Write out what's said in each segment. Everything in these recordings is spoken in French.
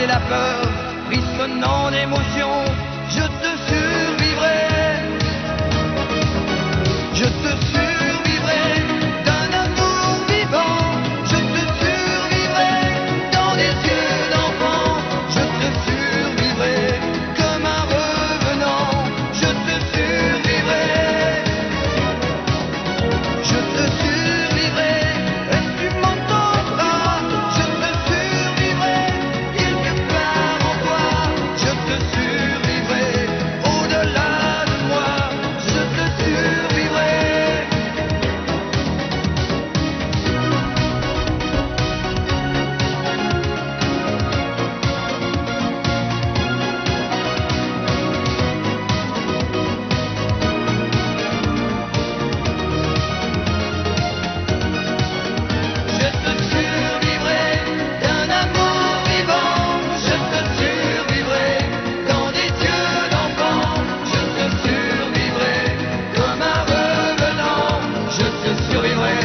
et la peur, frissonnant d'émotion, je te survivrai. Je te survivrai d'un amour vivant. Je te survivrai dans des yeux d'enfant. Je te survivrai comme un revenant. Je te survivrai. Je te survivrai. Et tu m'entendras. Je te survivrai quelque part en toi. Je te survivrai au-delà de moi. Je te survivrai. Je te survivrai d'un amour vivant. Je te survivrai dans des yeux d'enfant. Je te survivrai comme un revenant. Je te survivrai.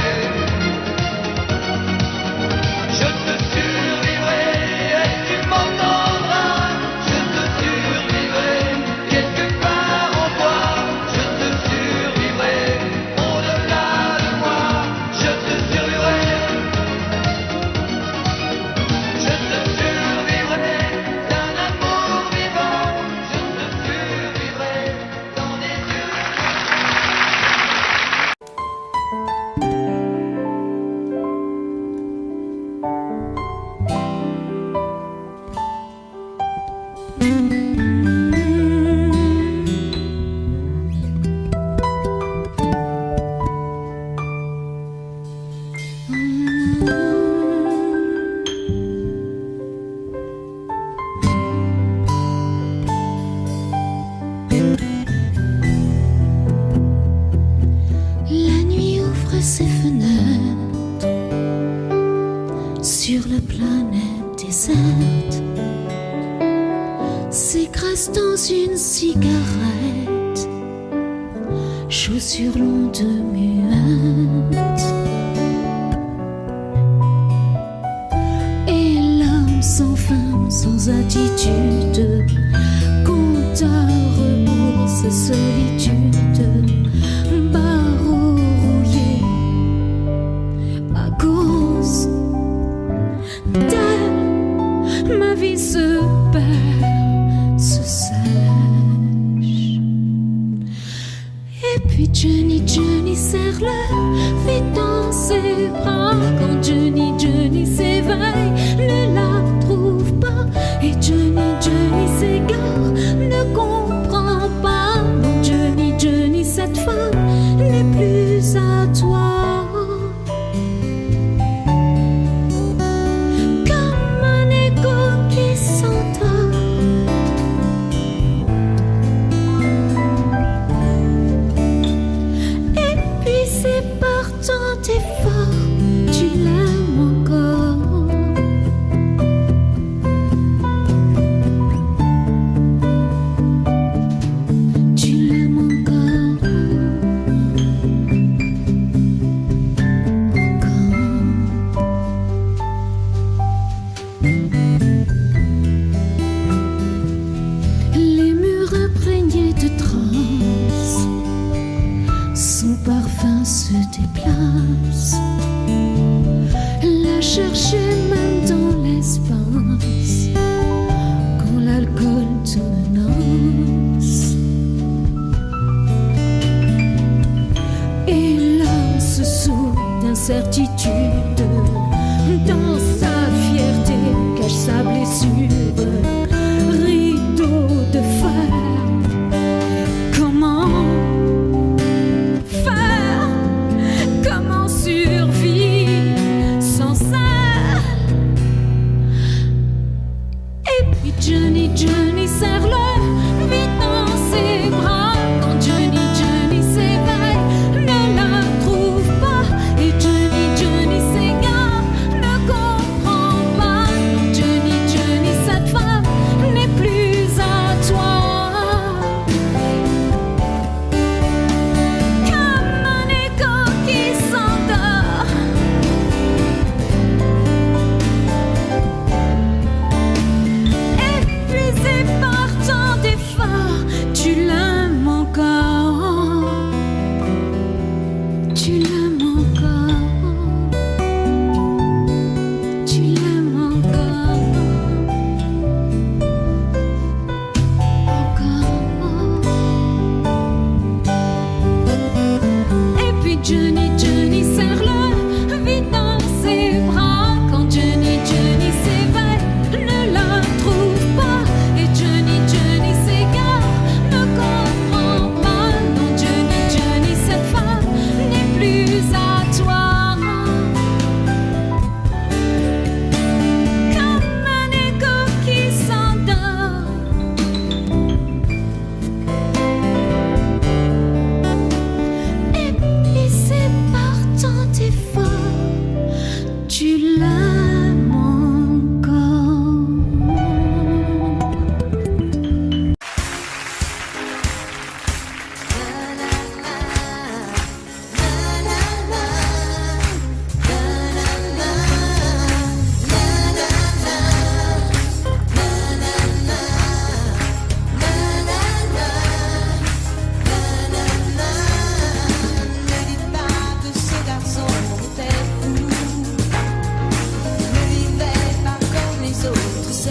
Je te survivrai et tu m'entendras. Je te survivrai quelque part en toi. Je te survivrai au-delà de moi. Je te survivrai. Je te survivrai d'un amour vivant. Je te survivrai dans des yeux. La nuit ouvre ses fenêtres sur la planète déserte, s'écrase dans une cigarette, chaussures longues muettes. Et l'homme sans femme, sans attitude, compte à rebours sa solitude. Barreaux rouillés à cause d'elle, ma vie se perd, se sèche. Et puis Johnny, Johnny serre-le vite dans ses bras. Quand Johnny, Johnny s'éveille, ne la trouve pas. Et Johnny, Johnny s'égare, ne comprend pas. Non, Johnny, Johnny, cette femme n'est plus à toi. Comme un écho qui s'entend. Et puis c'est par tant d'efforts, tu l'aimes encore. Tu l'aimes encore. Les murs imprégnés de transe, son parfum se déplace. La chercher même dans l'espace, quand l'alcool te menace. Et l'homme se saoule d'incertitude, dans sa fierté cache sa blessure. Rideau de fer, comment faire, comment survivre sans ça? Et puis Johnny, Johnny serre-le vite dans ses bras. Quand Johnny, Johnny s'éveille, ne la trouve pas. Et Johnny, Johnny s'égare, ne comprend pas. Non, Johnny, Johnny, cette femme n'est plus à toi. Comme un écho qui s'endort.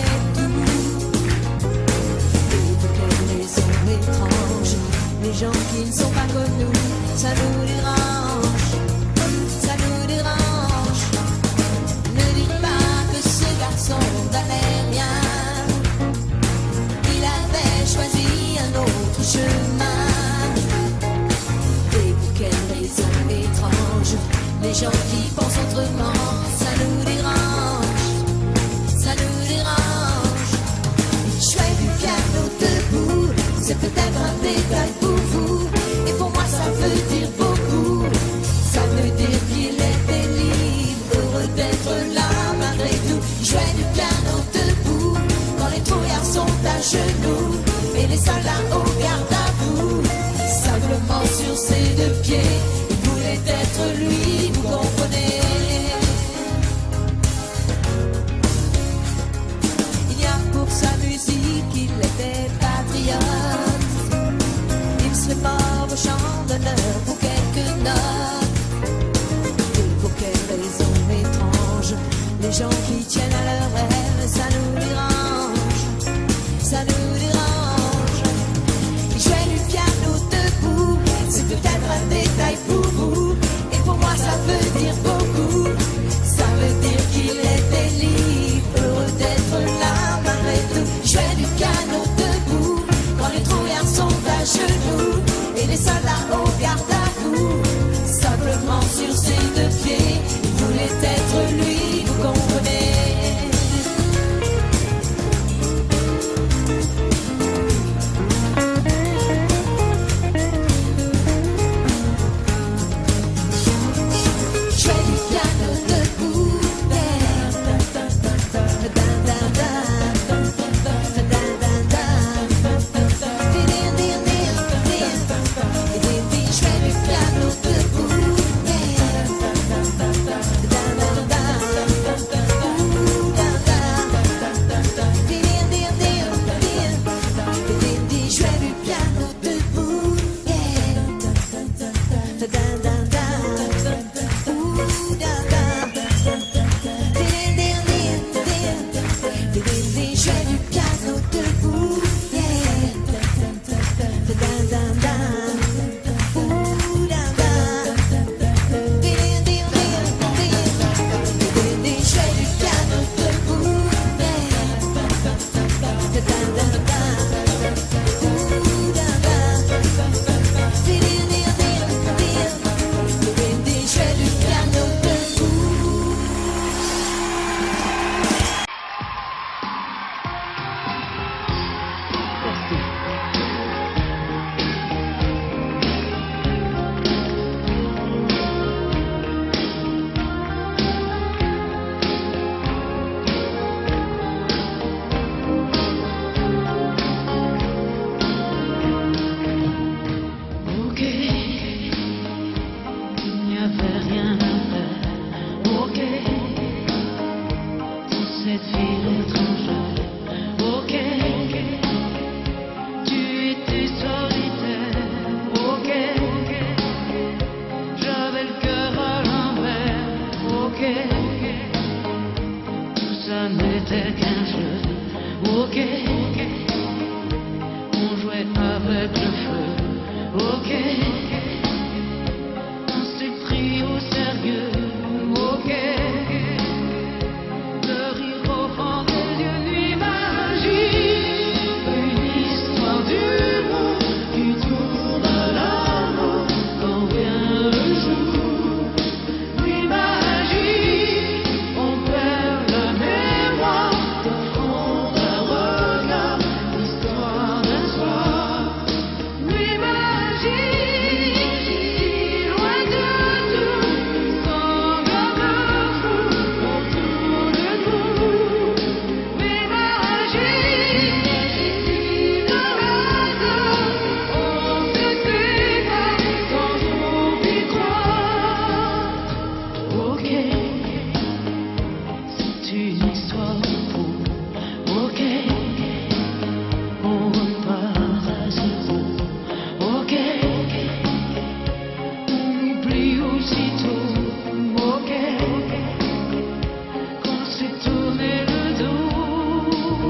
et tout. Et pour quelle raison étrange, les gens qui ne sont pas comme nous, ça nous dérange, ça nous dérange. Ne dites pas que ce garçon n'avait rien, il avait choisi un autre chemin. Et pour quelle raison étrange, les gens qui pensent autrement, ça nous dérange, ça nous dérange. Jouer du piano debout, c'est peut-être un détail pour vous, et pour moi ça veut dire beaucoup. Ça veut dire qu'il était libre, heureux d'être là malgré tout. Jouer du piano debout, quand les trouillards sont à genoux, et les soldats au garde à vous. Simplement sur ses deux pieds, il voulait être lui, vous comprenez. Il y a pour sa musique, il était patriote. Il serait mort au champ d'honneur pour quelques notes. Et pour quelle raison étrange, les gens qui tiennent à leur rêve, ça nous dérange, ça nous dérange. Il jouait du piano debout, c'est peut-être un détail pour vous, et pour moi ça veut dire beaucoup. Ça veut dire qu'il était libre, heureux d'être là malgré tout. Il jouait du piano debout, quand les trouillards sont à genoux, et les soldats au garde à vous. Simplement sur ses deux pieds, il voulait être lui, vous comprenez. Jouer du piano debout, jouer du piano debout, jouer du piano debout, jouer du piano debout, n'était qu'un jeu, ok. On jouait avec le feu, ok. On s'est pris au sérieux, ok. Le rire au fond des yeux, nuit magique. Une histoire d'humour qui tourne à l'amour quand vient le jour. Nuit magique, on perd la mémoire d'un front, d'un regard, l'histoire d'un soir. Nuit magique, si loin de tout, sans garde-fou autour de nous. Nuit magique, si de hasard on se sépare sans nous y croire. Ok, c'est une histoire pour ok, on repart à zéro. Ok, on oublie aussitôt. Ok, qu'on s'est tourné le dos.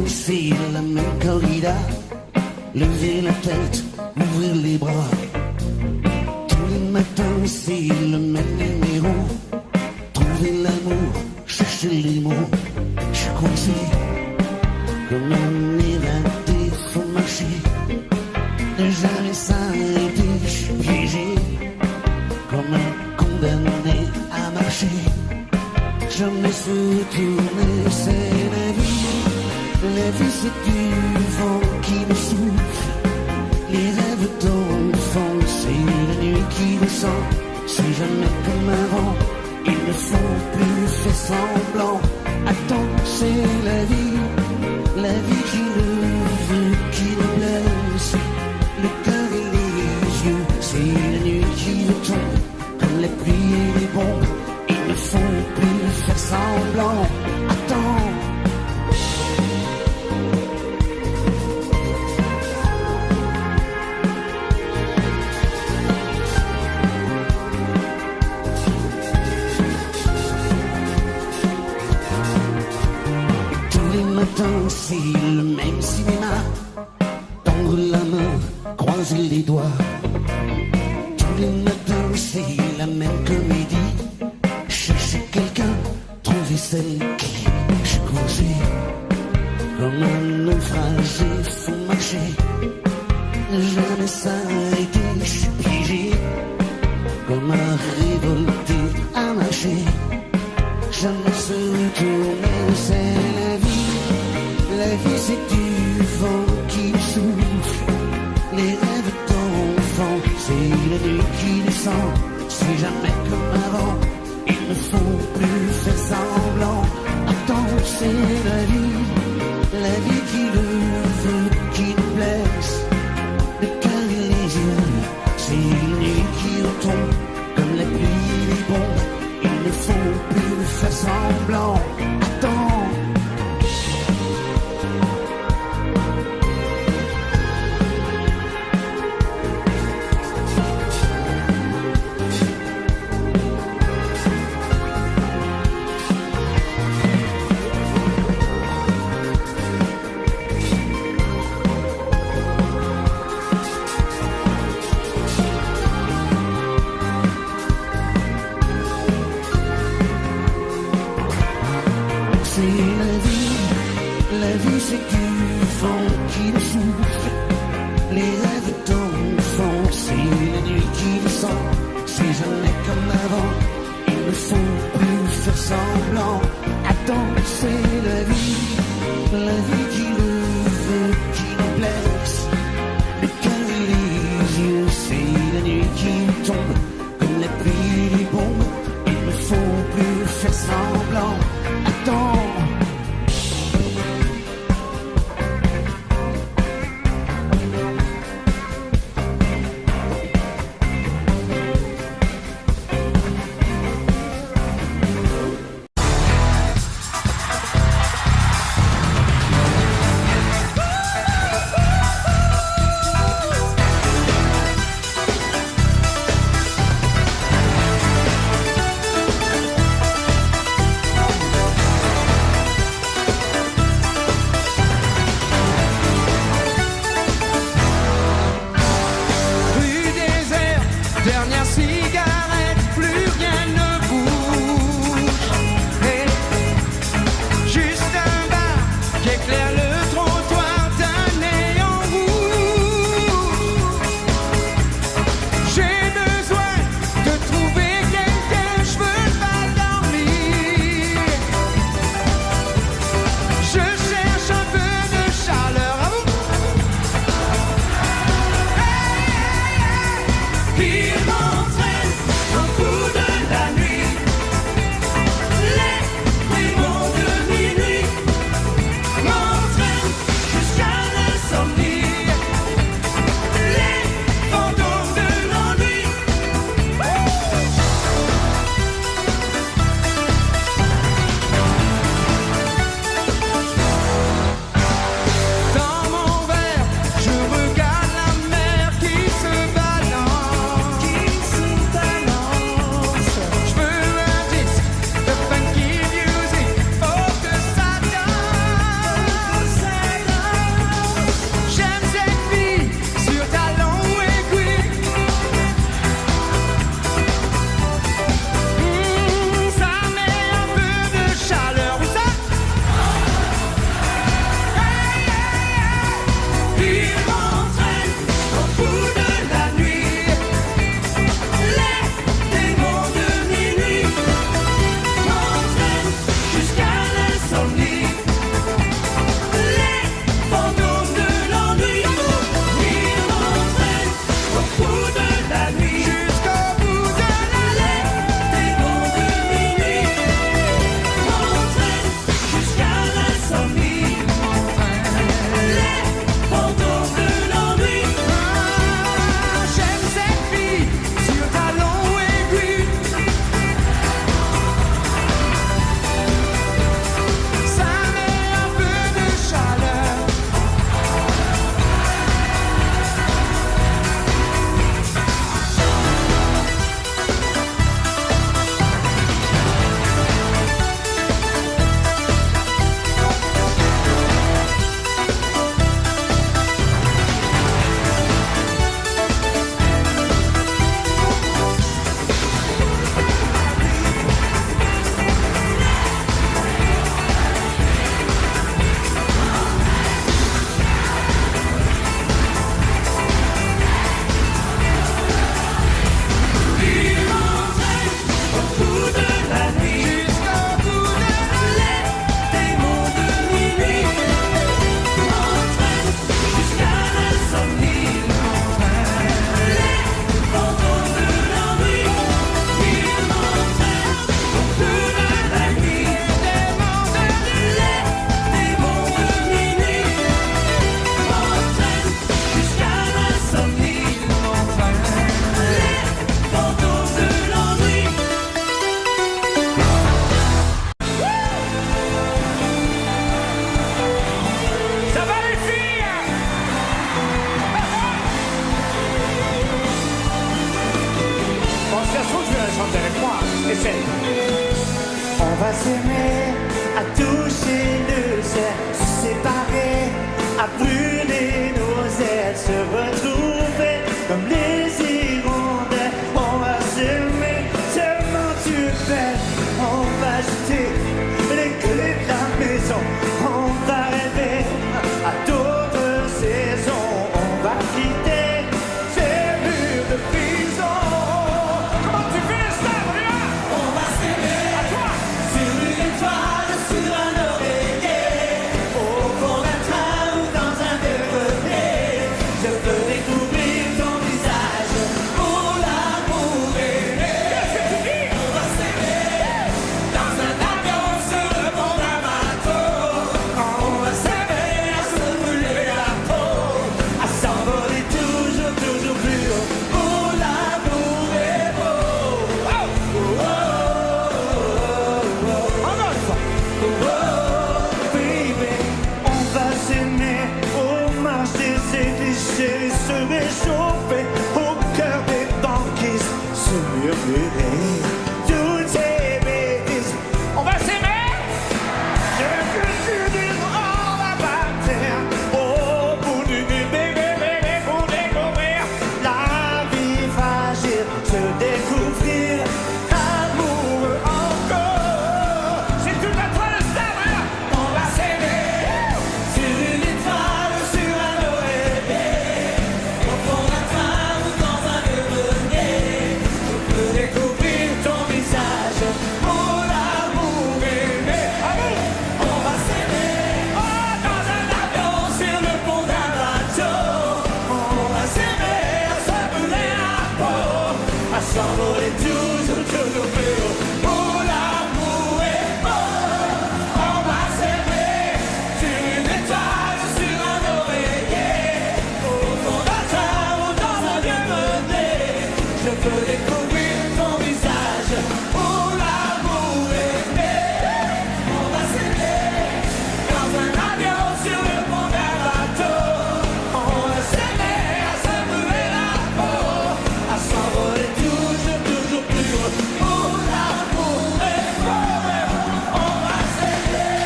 c'est la même corrida. Lever la tête, ouvrir les bras. Tous les matins, c'est le même numéro. Trouver l'amour, chercher les mots. Je suis coincé comme un évadé, faut marcher. Ne jamais s'arrêter, je suis piégé comme un condamné à marcher. Jamais se retourner, c'est la vie. La vie c'est du vent qui me souffle. Les rêves d'enfant, c'est la nuit qui descend. C'est jamais comme avant, il ne faut plus faire semblant. Attends, c'est la vie qui le veut, qui me blesse. Le cœur et les yeux, c'est la nuit qui me tombe. Comme la pluie et les bombes, il ne faut plus faire semblant. Attends. C'est le même cinéma. Tendre la main, croiser les doigts. Tous les matins, c'est la même comédie. Chercher quelqu'un, trouver celle qui je coincé. Comme un naufragé, faut marcher. Ne jamais s'arrêter, je suis piégé. Comme un révolté à marcher. Jamais se retourner, c'est la vie. La vie c'est du vent qui souffle. Les rêves d'enfant, c'est la nuit qui descend. C'est jamais comme avant, il ne faut plus faire semblant. Attends, c'est la vie qui le veut, qui nous blesse. Le cœur et les yeux, c'est la nuit qui retombe. Comme la pluie et les bombes, il ne faut plus faire semblant. Attends. La vie c'est du vent qui nous souffle. Les rêves d'enfant, c'est la nuit qui descend. C'est jamais comme avant, il ne faut plus faire semblant. Attends, c'est la vie qui le veut, qui nous blesse. Le cœur et les yeux, c'est la nuit qui tombe. Comme la pluie et les bombes, il ne faut plus faire semblant. Attends. chérie se réchauffer au cœur des banquises, se murmurer toutes ces bêtises. On va s'aimer. Je veux que tu dises on va partir au bout du bébé pour découvrir la vie fragile, se découvrir amoureux encore. C'est tout à toi le savoir. On va s'aimer sur une étoile, sur un oreiller, au fond d'un train ou dans un grenier. Je peux découvrir ton visage, mon amour aimé. On va s'aimer dans un avion, sur le pont d'un bateau. On va s'aimer à se brûler la peau, à s'envoler toujours, toujours plus haut. Mon amour est beau. On va s'aimer sur une étoile, sur un oreiller, au fond d'un train ou dans un vieux grenier. Je veux découvrir ton visage, mon amour aimé. On va s'aimer dans un avion, sur le pont d'un bateau. On va s'aimer à se brûler la peau, à s'envoler toujours, toujours plus haut. Mon amour est beau. On va s'aimer.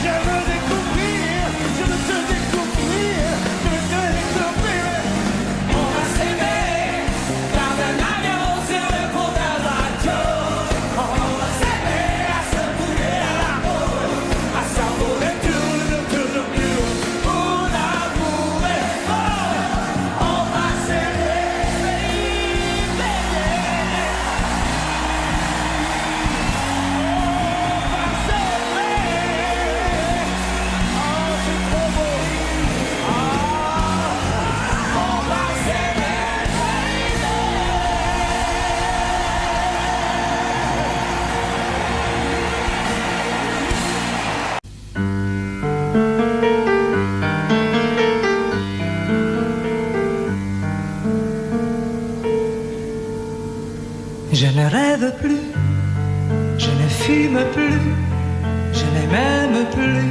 Je veux découvrir, je veux te découvrir, je veux te découvrir. On va s'aimer dans un avion, sur le pont d'un bateau. On va s'aimer à se brûler la peau, à s'envoler toujours, toujours plus haut. Mon amour est beau. On va s'aimer, oh, c'est trop beau. On va s'aimer. Je ne rêve plus, je ne fume plus, je n'ai même plus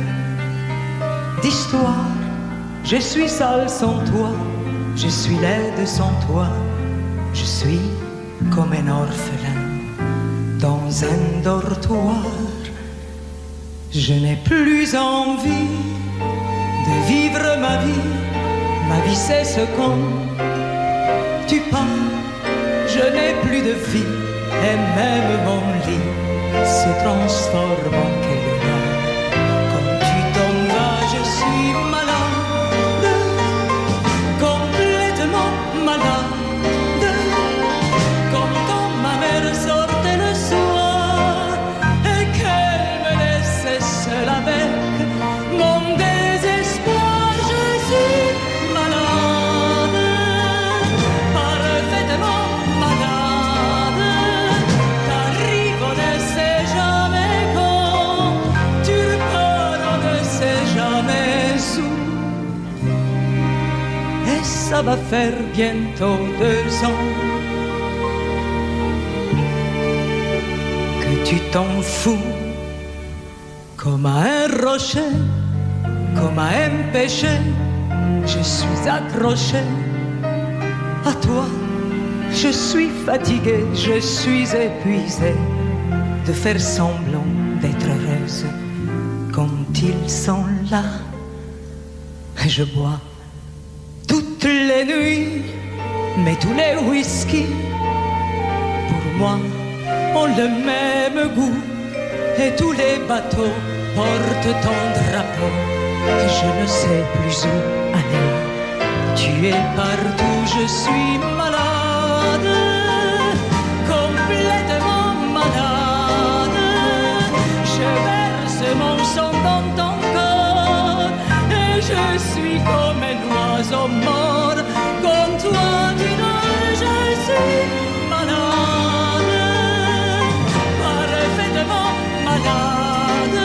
d'histoire. Je suis seul sans toi, je suis laide sans toi, je suis comme un orphelin dans un dortoir. Je n'ai plus envie de vivre ma vie cesse quand tu pars. Je n'ai plus de vie et même mon lit se transforme en quel quand tu t'en vas, je suis malade, complètement malade, comme quand ma mère sortait le soir et qu'elle me laissait seule avec mon désespoir. Je suis malade, parfaitement malade, t'arrives, on ne sait jamais quand, tu repars, on ne sait jamais où. Et ça va faire bientôt 2 ans que tu t'en fous, comme à un rocher, comme à un péché. Je suis accroché à toi. Je suis fatigué, je suis épuisé de faire semblant d'être heureuse quand ils sont là. Je bois toutes les nuits, mais tous les whisky pour moi ont le même goût. Et tous les bateaux portent ton drapeau, et je ne sais plus où aller. Tu es partout, je suis malade, complètement malade. Je verse mon sang dans ton corps, et je suis comme un oiseau mort. Comme toi tu dors, je suis malade, parfaitement malade.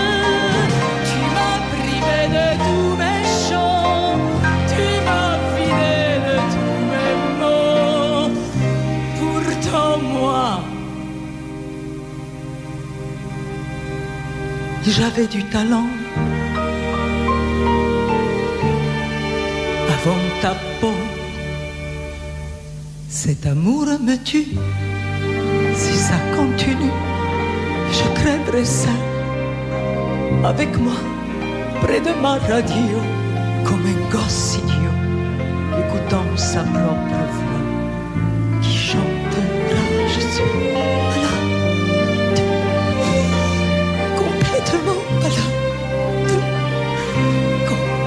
Tu m'as privé de tous mes chants, tu m'as vidé de tous mes mots. Pourtant moi, j'avais du talent. Avant ta peau, cet amour me tue. Si ça continue, je crèverai seul, avec moi, près de ma radio, comme un gosse idiot, écoutant sa propre voix, qui chantera, je suis malade, complètement malade,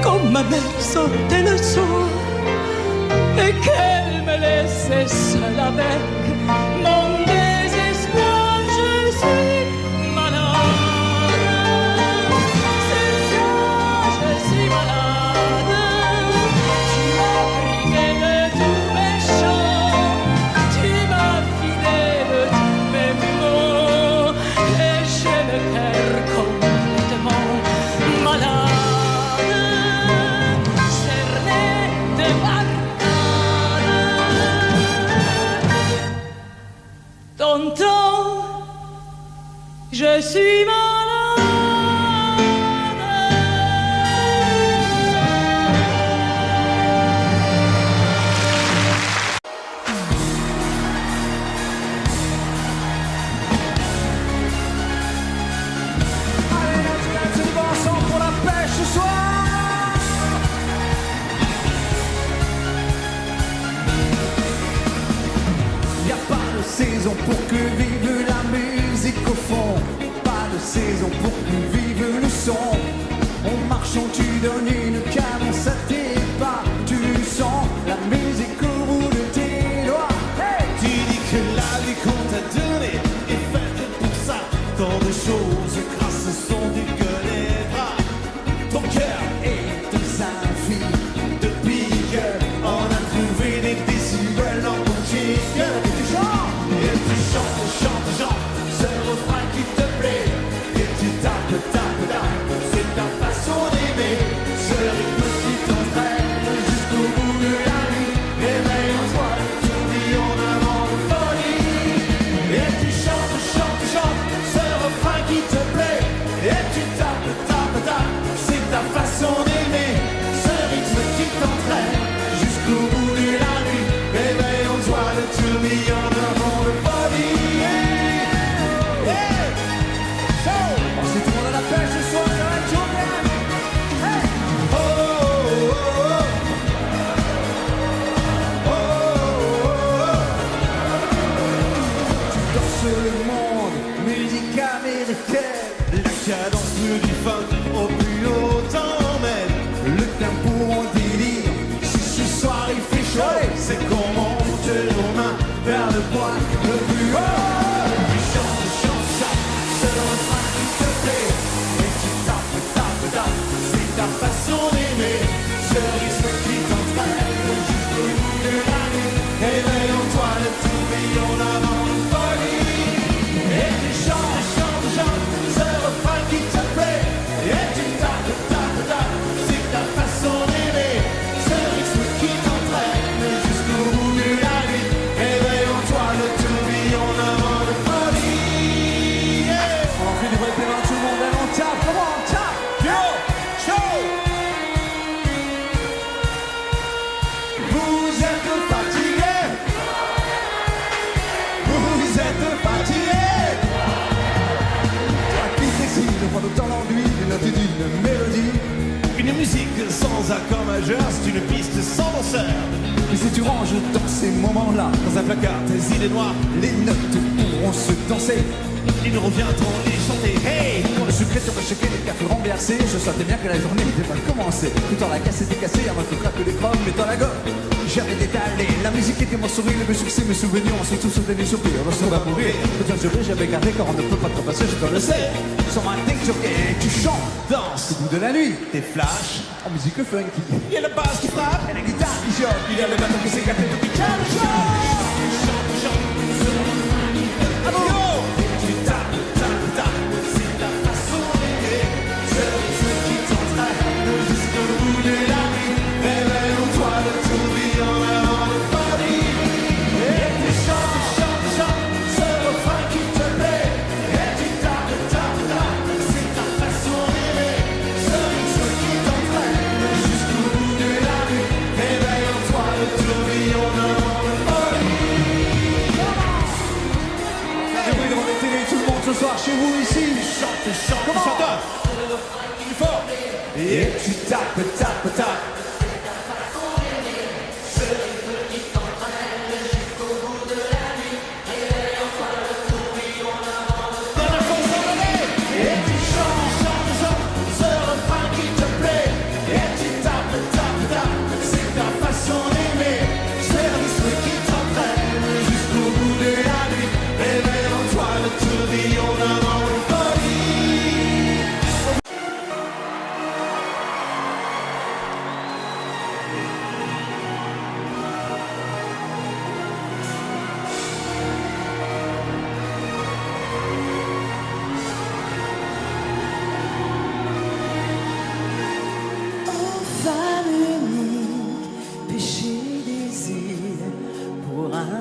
comme ma mère sortait le soir, et qu'elle me laissait seule avec mon désespoir. Je suis malade, c'est ça, je suis malade. Tu m'as privé de tous mes chants, tu m'as vidé de tous mes mots, et j'ai le cœur complètement malade, cerné de barricades. Tonton, je suis malade. Allez, c'est du bon son pour la pêche ce soir. Y a pas de saison pour que vive la musique au fond. Pas de saison pour que vive le son. En marchant tu donnes une cadence à tes pas. Tu sens la musique au bout de tes doigts. Hey, tu dis que la vie qu'on t'a donnée est faite pour ça. Tant de choses grâce au son du gueule des bras. Ton cœur est de symphonie, de pique. On a trouvé des décibels dans ton chic. Et tu chantes, ce refrain qui te plaît. Et tu tapes, c'est ta façon d'aimer. Ce rythme qui t'entraîne jusqu'au bout de la nuit. Éveille en toi le tourbillon d'un vent de folie. Et tu chantes, ce refrain qui te plaît. Et tu tapes, c'est ta façon d'aimer. Ce rythme qui t'entraîne jusqu'au bout de la nuit. Éveille en toi le tourbillon d'un vent de folie. Hey! So, on s'est tout le monde à la pêche ce soir, ça va être chaud, bien. Hey! Oh, oh, oh, oh. Oh, oh, oh. Tu danses le monde, musique américaine. La cadence du funk au plus haut t'emmène. Le tempo en délire, si ce soir il fait chaud, c'est qu'on monte nos mains vers le point le plus haut. Tu chantes ça, c'est le refrain qui te plaît. Et tu tapes, c'est ta façon d'aimer. Ce rythme qui t'entraîne jusqu'au bout de la nuit. Éveille en toi le tourbillon d'un vent de folie. Et tu chantes, ce refrain qui te plaît. Et tu tapes, c'est ta façon d'aimer. Ce rythme qui t'entraîne jusqu'au bout de la nuit. Éveille en toi le tourbillon d'un vent de folie. Yeah. On en fait du vrai périn, tout le monde, allez, on tape, comment on tape. Yo, show. Vous êtes fatigués. Vous êtes fatigués. Toi qui t'excites, prends le temps l'enduit, les notes d'une mélodie. Une musique sans accord majeur, c'est une piste sans danseur. Mais si tu ranges dans ces moments-là, dans un placard, tes idées noires, les notes pourront se danser. Ils reviendront les chanter. Hey! Pour le sucré, tu vas checker les cafés renversés. Je sentais bien que la journée n'était pas commencée. Tout en la casse était cassée, avant que craque les crocs, mais dans la gomme. J'avais détalé, la musique était mon sourire, mes succès, mes souvenirs, on s'est tous sauté des soupirs, on se va mourir. Peut-être jurer, j'avais gardé car on ne peut pas te passer, je te le sais. Sur ma tête, tu chantes, danses, au bout de la nuit, tes flashs, en musique funky. Il y a la basse qui frappe, et la guitare qui choque, il y a le bateau qui s'éclate depuis 15 jours. Tu tapes, c'est ta façon d'aimer. Ce rythme qui t'entraîne jusqu'au bout de la nuit. Réveille en toi le tourbillon d'un vent de folie. Et tu chantes, ce refrain qui te plaît. Et tu tapes, c'est ta façon chez vous ici. Chante, chante, comment? Chante. Plus fort. Et tu tapes, tapes, tapes.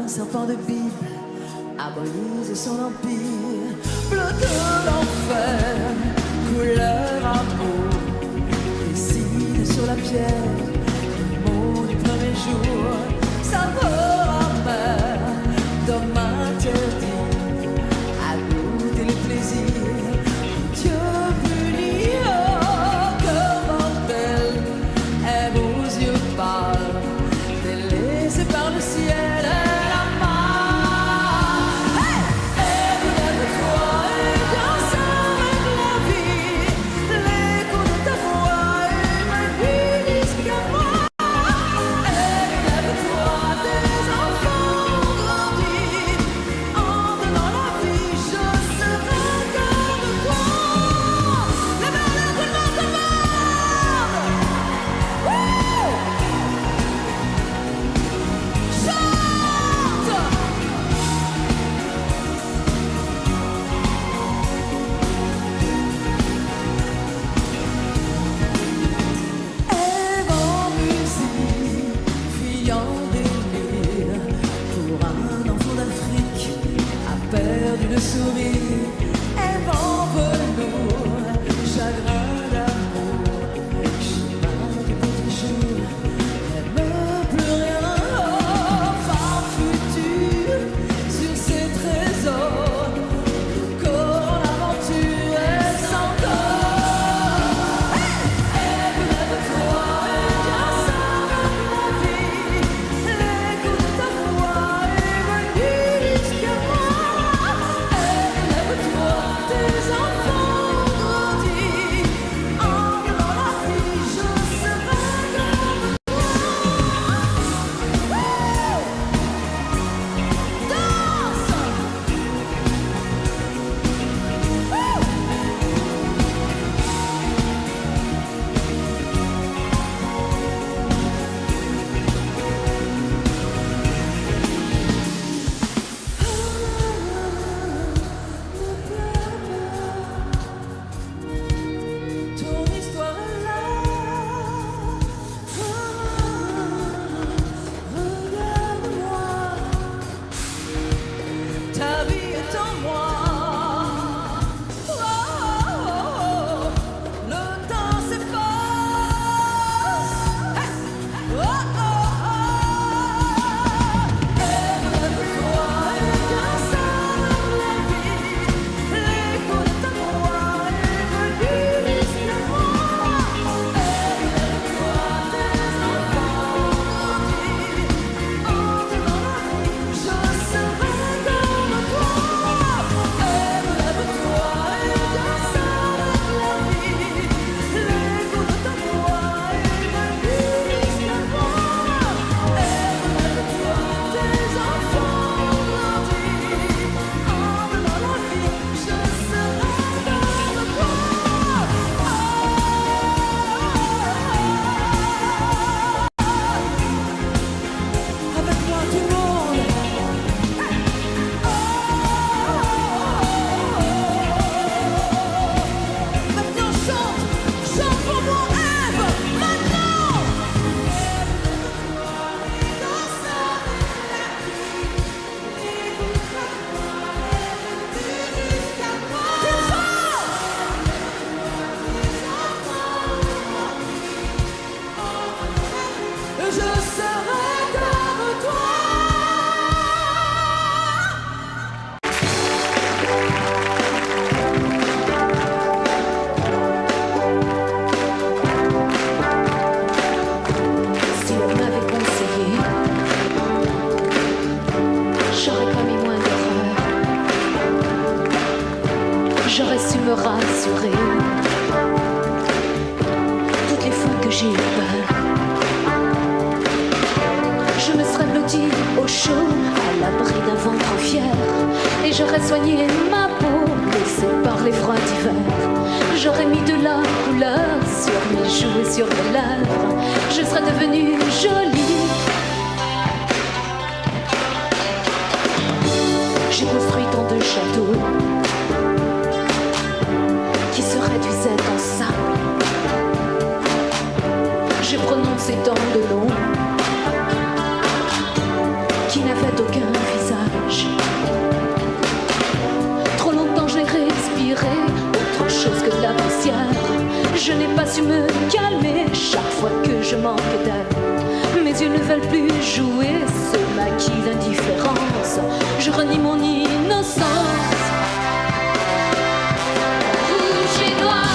Serpent de Bible abomise son empire, bleu de l'enfer, couleur amour, dessine sur la pierre le mot du premier jour, saveur amer, d'homme interdit à goûter les plaisirs. Dieu punit, oh, cœur mortel, aime aux yeux pâles, délaissé par le ciel. j'aurais commis moins d'erreurs. J'aurais su me rassurer. Toutes les fois que j'ai eu peur, je me serais blottie au chaud, à l'abri d'un ventre fier. Et j'aurais soigné ma peau, laissée par les froids d'hiver. J'aurais mis de la couleur sur mes joues et sur mes lèvres. Je serais devenue jolie. J'ai construit tant de châteaux qui se réduisaient en sable. J'ai prononcé tant de noms qui n'avaient aucun visage. Trop longtemps j'ai respiré autre chose que de la poussière. Je n'ai pas su me calmer chaque fois que je manque d'air. Mes yeux ne veulent plus jouer ce maquis d'indifférence. Je renie mon innocence. Rouge et noir,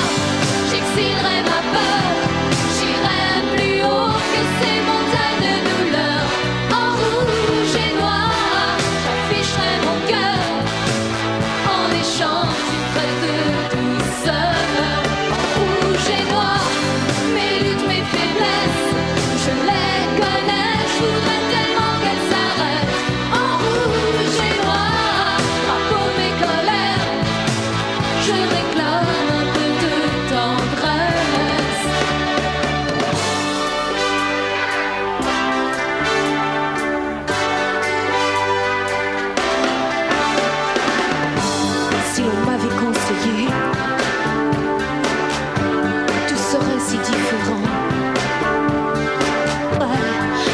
j'exilerai ma peur. J'irai plus haut que ces montagnes de douleur. En rouge et noir, j'afficherai mon cœur en échange d'une traite de douceur. En rouge et noir, mes luttes, mes faiblesses, je les connais, je voudrais tellement qu'elles s'arrêtent. En rouge et noir, ma peau, mes colères, je réclame un peu de tendresse. Si on m'avait conseillé, tout serait si différent. Ouais,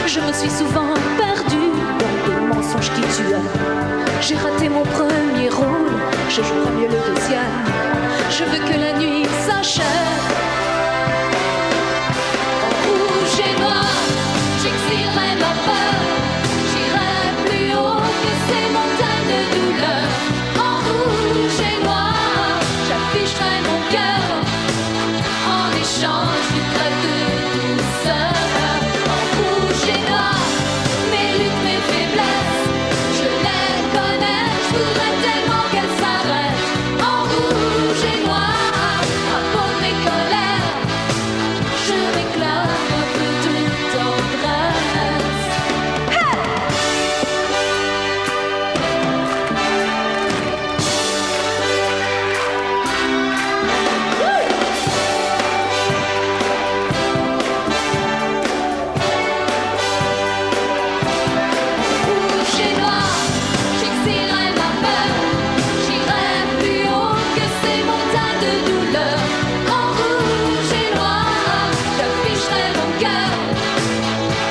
je me suis souvent perdue dans des mensonges qui tuent. J'ai raté mon premier rôle, je jouerai mieux le deuxième. Je veux que la nuit s'achève. En rouge et noir, j'exilerai ma peur. J'irai plus haut que ces montagnes de douleur. En rouge et noir, j'afficherai mon cœur en échange d'une trêve de douceur. En rouge et noir, mes luttes, mes faiblesses, je les connais, je voudrais tellement qu'elles s'arrêtent. En rouge et noir, à peau de mes colères, je réclame un peu de tendresse. Rouge et noir, j'exilerai ma peur. J'irai plus haut que ces montagnes de douleur. En rouge et noir, j'afficherai mon cœur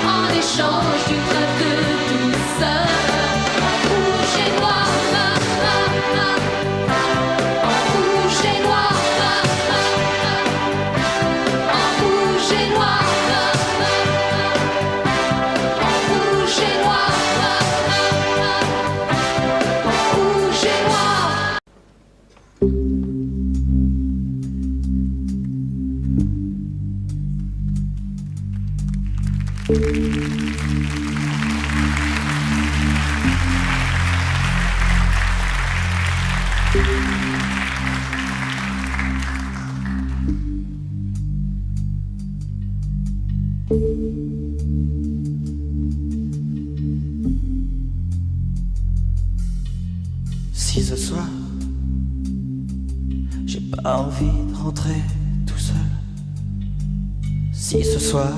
en échange d'une trêve de douceur. En rouge et noir, en rouge et noir, en rouge et noir, en rouge et noir, en rouge et noir. Si ce soir, j'ai pas envie de rentrer tout seul. Si ce soir,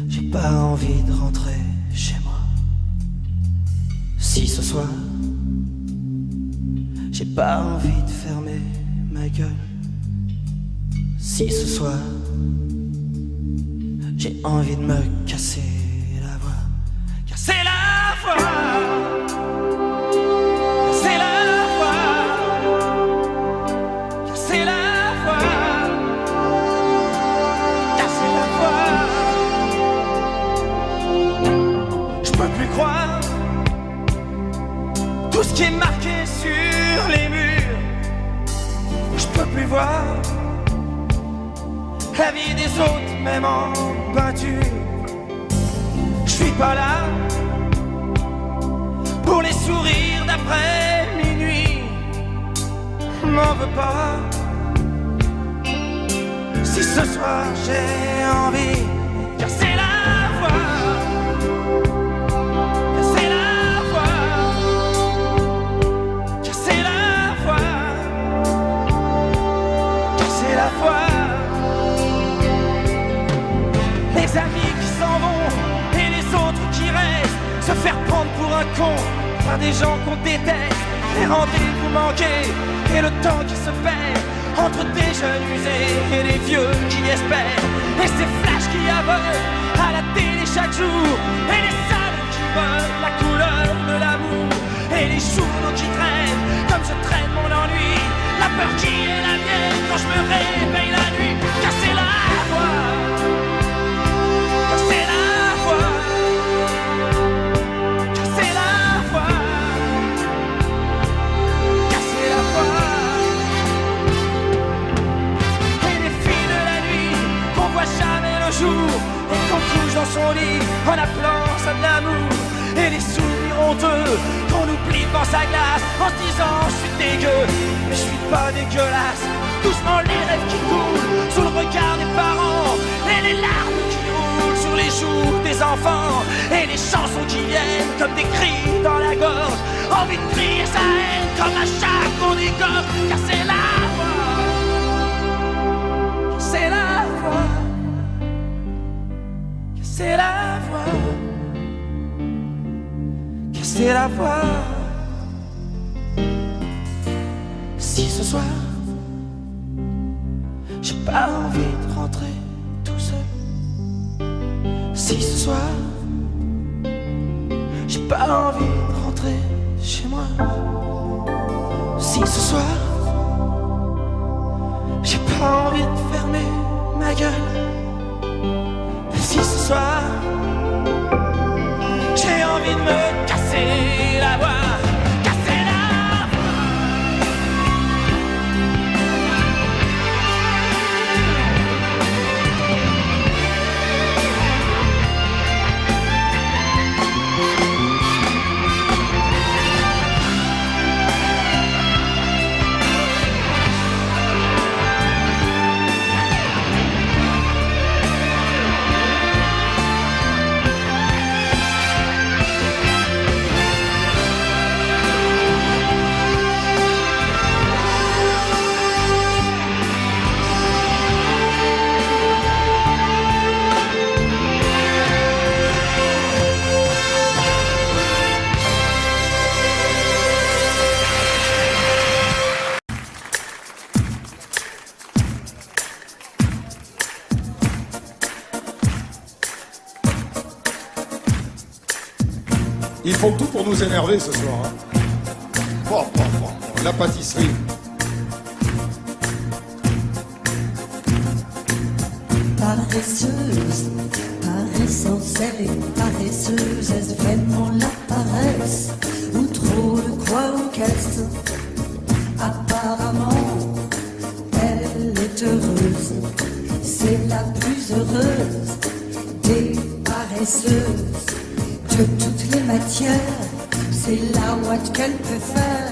j'ai pas envie de rentrer chez moi. Si ce soir, j'ai pas envie de fermer ma gueule. Si ce soir, j'ai envie de me casser la voix. Casser la voix. Casser la voix. Casser la voix. Casser la voix. Je peux plus croire tout ce qui est marqué sur les murs. Je peux plus voir la vie des autres, même en peinture. Je suis pas là après minuit. M'en veux pas. Si ce soir j'ai envie de casser la voix, casser la voix, casser la voix, casser la voix. Les amis qui s'en vont et les autres qui restent, se faire prendre pour un con par des gens qu'on déteste, les rendez-vous manqués et le temps qui se perd entre des jeunes usés et des vieux qui espèrent, et ces flashs qui aveuglent à la télé chaque jour, et les salons qui veulent la couleur de l'amour, et les journaux qui traînent comme je traîne mon ennui, la peur qui est la mienne quand je me réveille la nuit. Casser la voix, casser la voix, casser la voix, casser la voix. Jamais le jour, et qu'on couche dans son lit en appelant ça de l'amour, et les souvenirs honteux qu'on oublie devant sa glace en se disant je suis dégueu, mais je suis pas dégueulasse. Doucement les rêves qui coulent sous le regard des parents, et les larmes qui roulent sur les joues des enfants, et les chansons qui viennent comme des cris dans la gorge, envie de crier sa haine comme à chaque qu'on égorge. Casser la voix, casser la voix, casser la voix, casser la voix. Si ce soir j'ai pas envie de rentrer tout seul, si ce soir j'ai pas envie de rentrer chez moi, si ce soir j'ai pas envie de fermer ma gueule, si ce soir j'ai envie de me casser la voix, casser la voix. Ils font tout pour nous énerver ce soir. Hein. Bon, la pâtisserie. Paresseuse, paressence, elle est paresseuse. Est-ce vraiment la paresse ou trop de croix aux caisses? Apparemment, elle est heureuse. C'est la plus heureuse des paresseuses. De toutes les matières, c'est la ouate qu'elle préfère.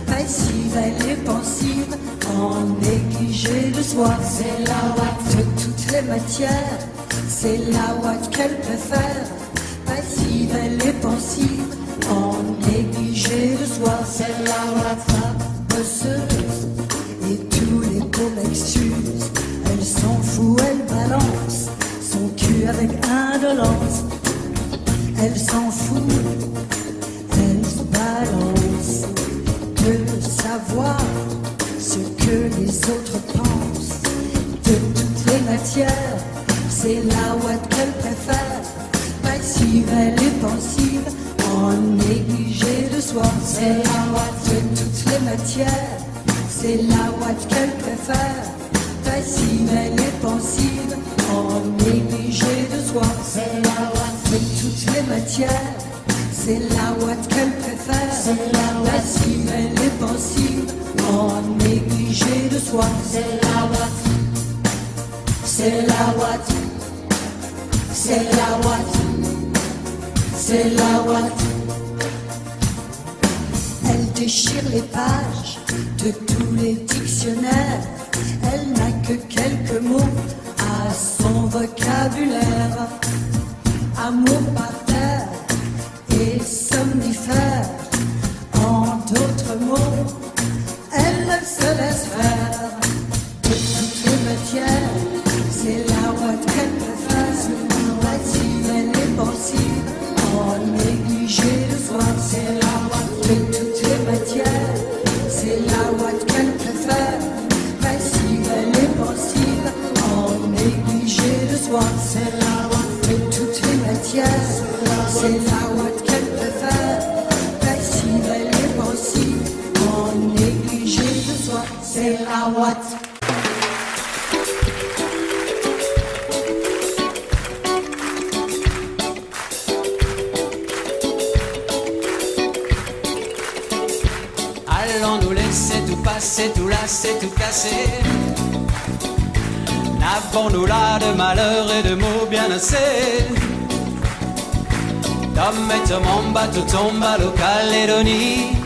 Passive, elle est pensive, en négligé de soi. C'est la ouate de toutes les matières, c'est la ouate qu'elle préfère. Passive, elle est pensive, en négligé de soi. C'est la ouate bosseuse, et tous les beaux m'excusent. Elle s'en fout, elle balance son cul avec indolence. Elle s'en fout, elle se balance de savoir ce que les autres pensent. De toutes les matières, c'est la ouate qu'elle préfère. Passive, elle est pensive, en négligé de soi. C'est la ouate de toutes les matières, c'est la ouate qu'elle préfère. Passive, elle est pensive, en négligé de soi. C'est la ouate de toutes les matières, c'est la ouate qu'elle préfère. C'est la ouate passive, elle est pensive, en négligé de soi. C'est la ouate, c'est la ouate, c'est la ouate, c'est la ouate. déchire les pages de tous les dictionnaires. Elle n'a que quelques mots à son vocabulaire. Amour par terre et somnifère. En d'autres mots, elle se laisse faire. De toutes les matières, c'est la ouate qu'elle préfère. Passive, elle est pensive, en négligé le soir. C'est la ouate de toutes les matières, c'est la ouate qu'elle préfère. Passive, elle est pensive, en négligé le soir. C'est la ouate de toutes les matières, c'est la ouate qu'elle préfère. Passive, elle est pensive, en négligé le soir. C'est la ouate. Allons nous laisser tout passer, tout lasser, tout casser. N'avons-nous là de malheur et de mots bien assez? Tom et mon bateau tombe à l'O-Calédonie,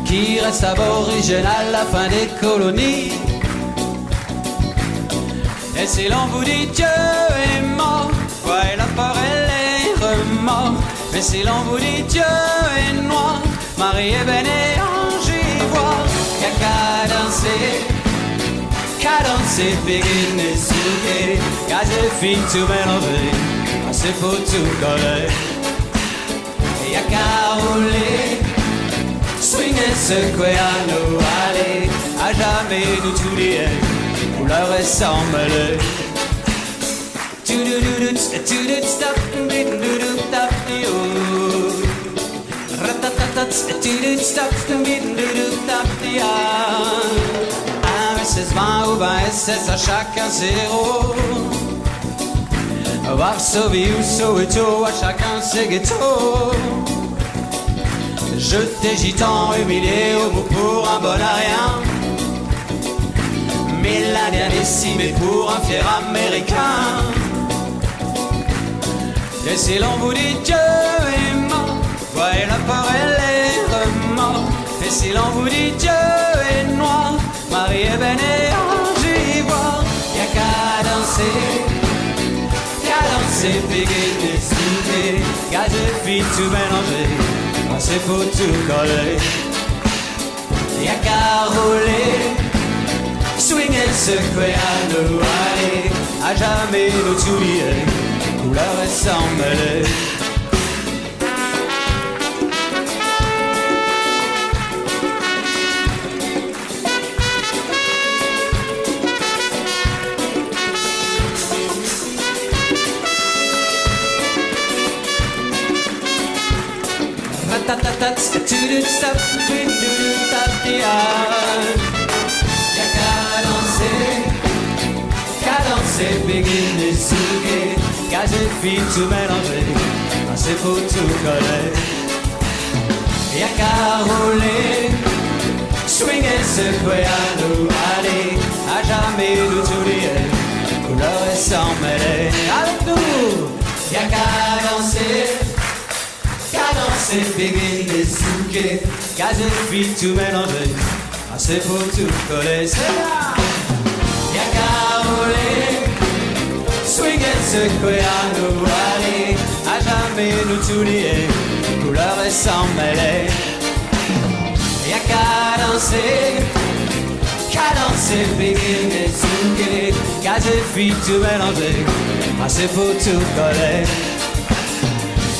qui reste aborigène à la fin des colonies. Et si l'on vous dit Dieu est mort, quoi et la peur et les remords. Mais si l'on vous dit Dieu est noir, Marie est belle et ange ivoire. Y'a qu'à danser, begin et souquer. Qu'à se fin tout mélanger, c'est pour tout coller. Y'a qu'à rouler, swinger, secouer à nous aller. À jamais nous tout lier, couleur et sans mêler. SS20 ou 20 SS à chacun zéro. Varsovie ou Soweto à chacun ses ghettos. Jeté gitan, humilié au bout pour un bon à rien. Millénaire décimé pour un fier américain. Et si l'on vous dit Dieu est mort, voyez la peur et les remords. Et si l'on vous dit Dieu est noir, Marie est belle et ange ivoire. Y'a qu'à danser, péguer, décider. Qu'à de filles tout mélanger, c'est pour tout coller. Y'a qu'à rouler, swinger, secouer à nous aller. À jamais nous tout lier, couleur et sans mêler. Qu'à danser, begin et souquer. Qu'à se fin tout mélanger, c'est pour tout coller. Y'a qu'à rouler, swinger, secouer à nous aller. À jamais nous tout lier, couleur et sans mêler. Avec nous, y'a qu'à danser, begin et souquer. Qu'à se fin tout mélanger, c'est pour tout coller. C'est là, y'a qu'à rouler, swinger, secouer à nous aller. À jamais nous tout lier, couleur et sans mêler. Y'a qu'à danser, begin et souquer. Qu'à se fin tout mélanger, c'est pour tout coller.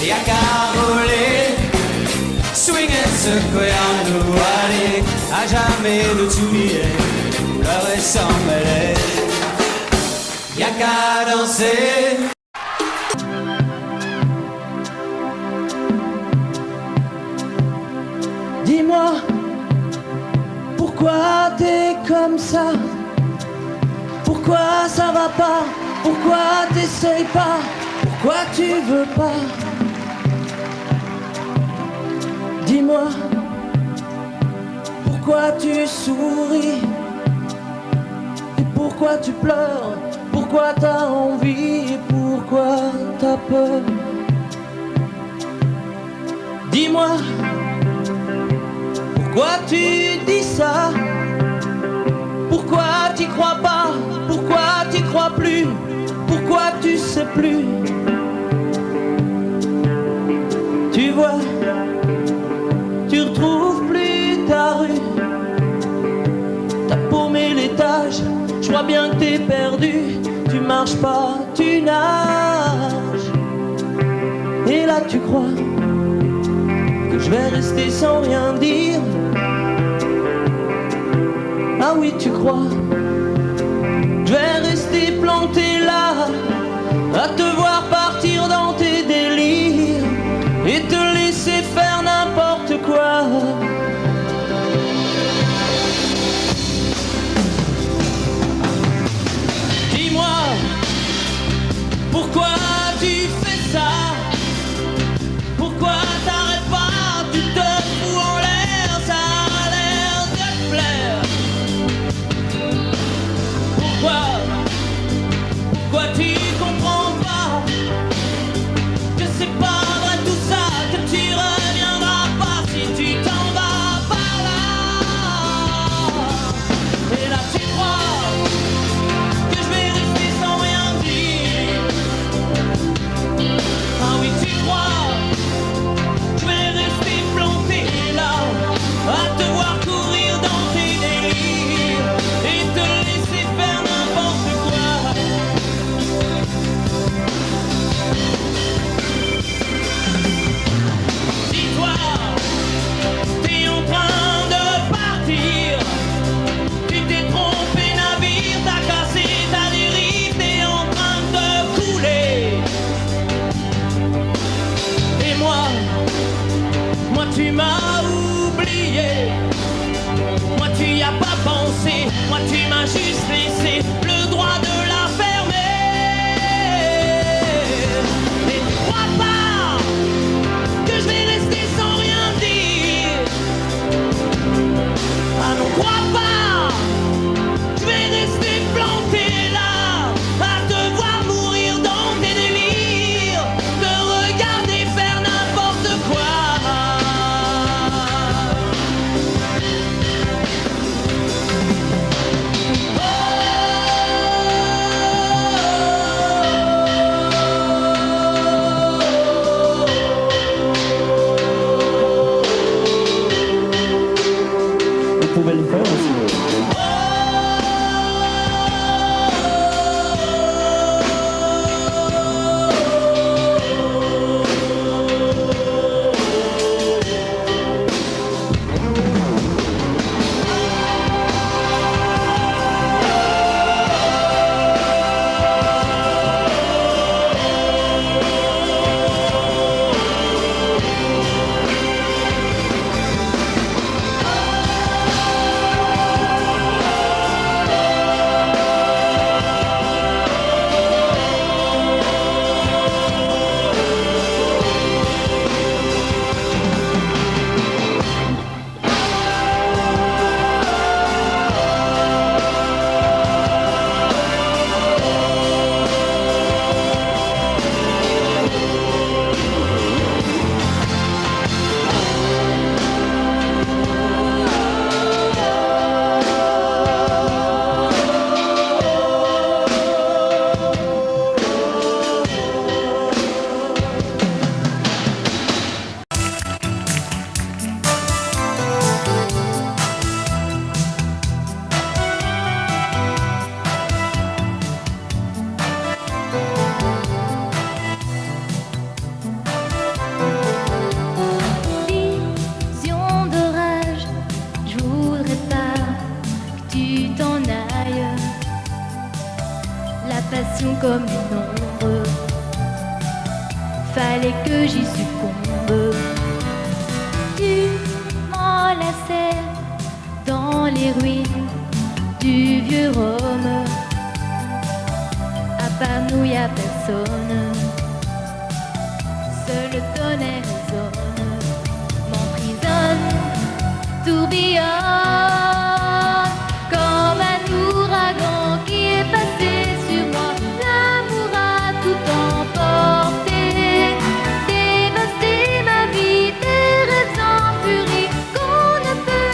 Y'a qu'à rouler, swinger, secouer à nous aller. À jamais nous tout lier, couleur et sans mêler. Y'a qu'à danser. Dis-moi, pourquoi t'es comme ça? Pourquoi ça va pas? Pourquoi t'essayes pas? Pourquoi tu veux pas? Dis-moi, pourquoi tu souris? Et pourquoi tu pleures? Pourquoi t'as envie? Et pourquoi t'as peur? Dis-moi, Pourquoi tu dis ça? Pourquoi t'y crois pas? Pourquoi t'y crois plus? Pourquoi tu sais plus? Tu vois, tu retrouves plus ta rue. T'as paumé l'étage, je crois bien que t'es perdu. Tu marches pas, tu nages. Et là tu crois que je vais rester sans rien dire. Ah oui, tu crois, je vais rester planté là, à te voir partir dans tes délires et te laisser faire n'importe quoi. Dis-moi, pourquoi tu fais ça? Pourquoi t'arrêtes pas? Tu te fous en l'air, ça a l'air de te plaire. Pourquoi tu comprends pas que c'est pas vrai tout ça, que tu reviendras pas si tu t'en vas par là. Et là tu crois que je vais rester sans rien dire. Ah oui tu crois, je vais rester planté là, à te voir courir dans tes délires et te laisser faire n'importe quoi. Dis-toi, t'es en train de partir. Tu t'es trompé navire, t'as cassé ta dérive, t'es en train de couler. Et moi tu m'as oublié. Moi tu y as pas pensé, moi tu m'as juste laissé le droit de la fermer. Et tu crois pas que je vais rester sans rien dire? Ah non, crois pas, je vais rester planté là, à te voir mourir dans tes délires, te regarder faire n'importe quoi. Vous pouvez le faire aussi. Comme une ombre, fallait que j'y succombe. Tu m'enlaçais dans les ruines du vieux Rome. À part nous y a personne, seul le tonnerre résonne, m'emprisonne, tourbillonne comme un ouragan qui est passé sur moi. L'amour a tout emporté, dévasté ma vie, des rêves en furie qu'on ne peut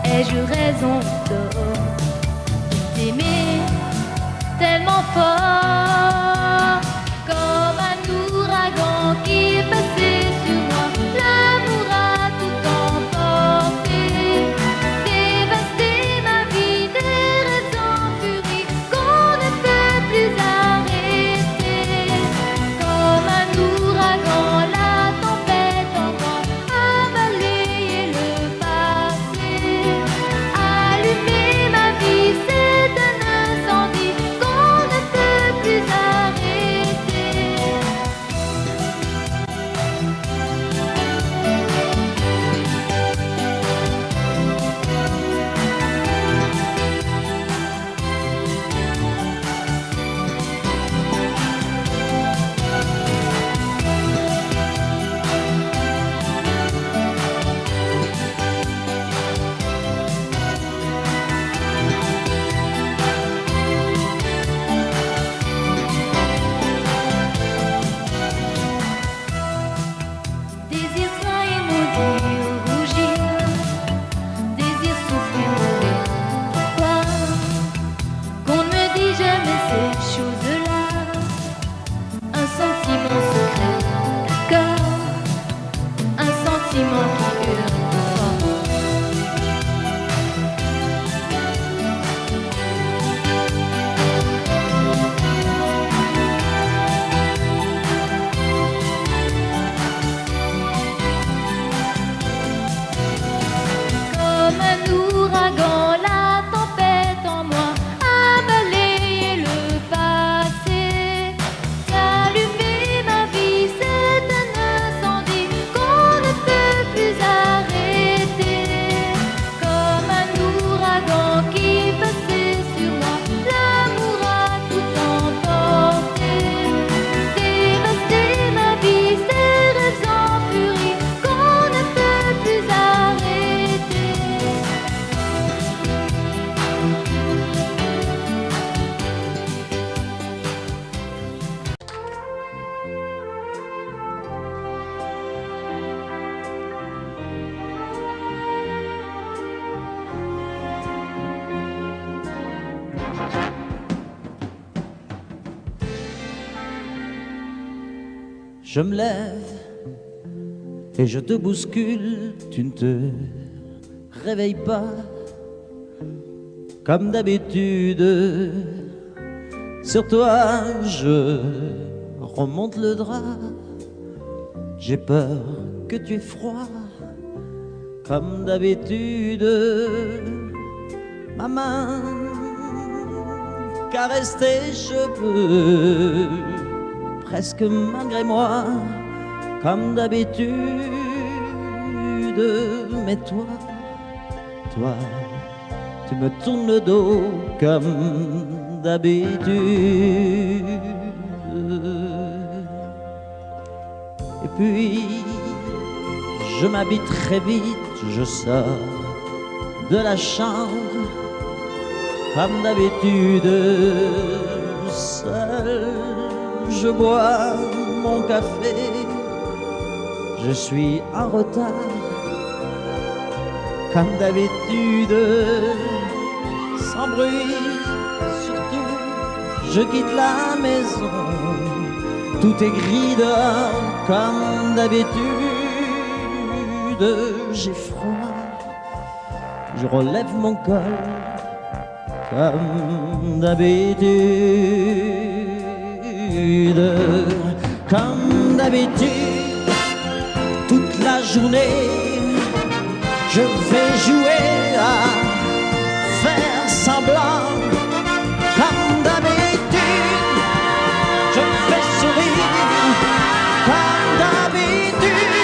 Ai-je raison d'aimer tellement fort, comme un ouragan qui passait sur moi, l'amour a tout emporté, dévasté ma vie, des raisons furies qu'on ne peut plus arrêter, comme un ouragan, la tempête en vent a balayé le passé, allumé ma vie, c'est un incendie qu'on ne peut plus arrêter. Désir sain et maudit rougir, désir souffrir mourir. Pourquoi qu'on ne me dit jamais ces choses-là? Un sentiment secret, d'accord, un sentiment qui hurle fort. Comme un ouragan, la tempête en moi a balayé le passé, allumé ma vie, c'est un incendie qu'on ne peut plus arrêter, comme un ouragan qui passait sur moi, l'amour a tout emporté, dévasté ma vie, ces rêves en furie qu'on ne peut plus arrêter. Je me lève et je te bouscule, tu ne te réveilles pas comme d'habitude. Sur toi, je remonte le drap. J'ai peur que tu aies froid comme d'habitude. Ma main caresse tes cheveux, presque malgré moi, comme d'habitude. Mais toi, tu me tournes le dos comme d'habitude. Et puis, je m'habille très vite, je sors de la chambre, comme d'habitude, seul. Je bois mon café, je suis en retard, comme d'habitude, sans bruit, surtout, je quitte la maison, tout est gris dehors, comme d'habitude, j'ai froid, je relève mon col, comme d'habitude. Comme d'habitude, toute la journée, je vais jouer à faire semblant. Comme d'habitude, je fais sourire. Comme d'habitude,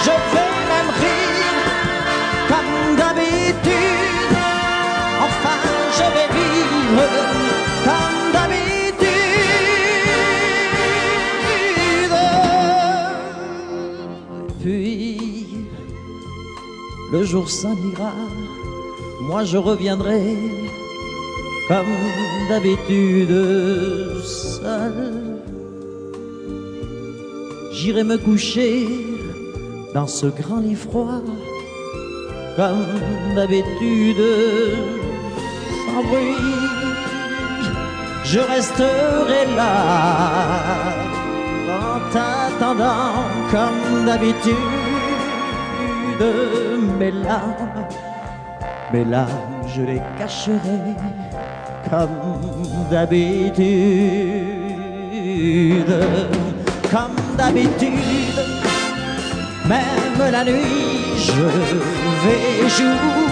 je vais même rire. Comme d'habitude, enfin je vais vivre. Comme d'habitude. Puis, le jour s'en ira, moi je reviendrai, comme d'habitude, seul. J'irai me coucher dans ce grand lit froid, comme d'habitude, sans bruit, je resterai là, en t'attendant comme d'habitude. Mes larmes, je les cacherai comme d'habitude, comme d'habitude. Même la nuit, je vais jouer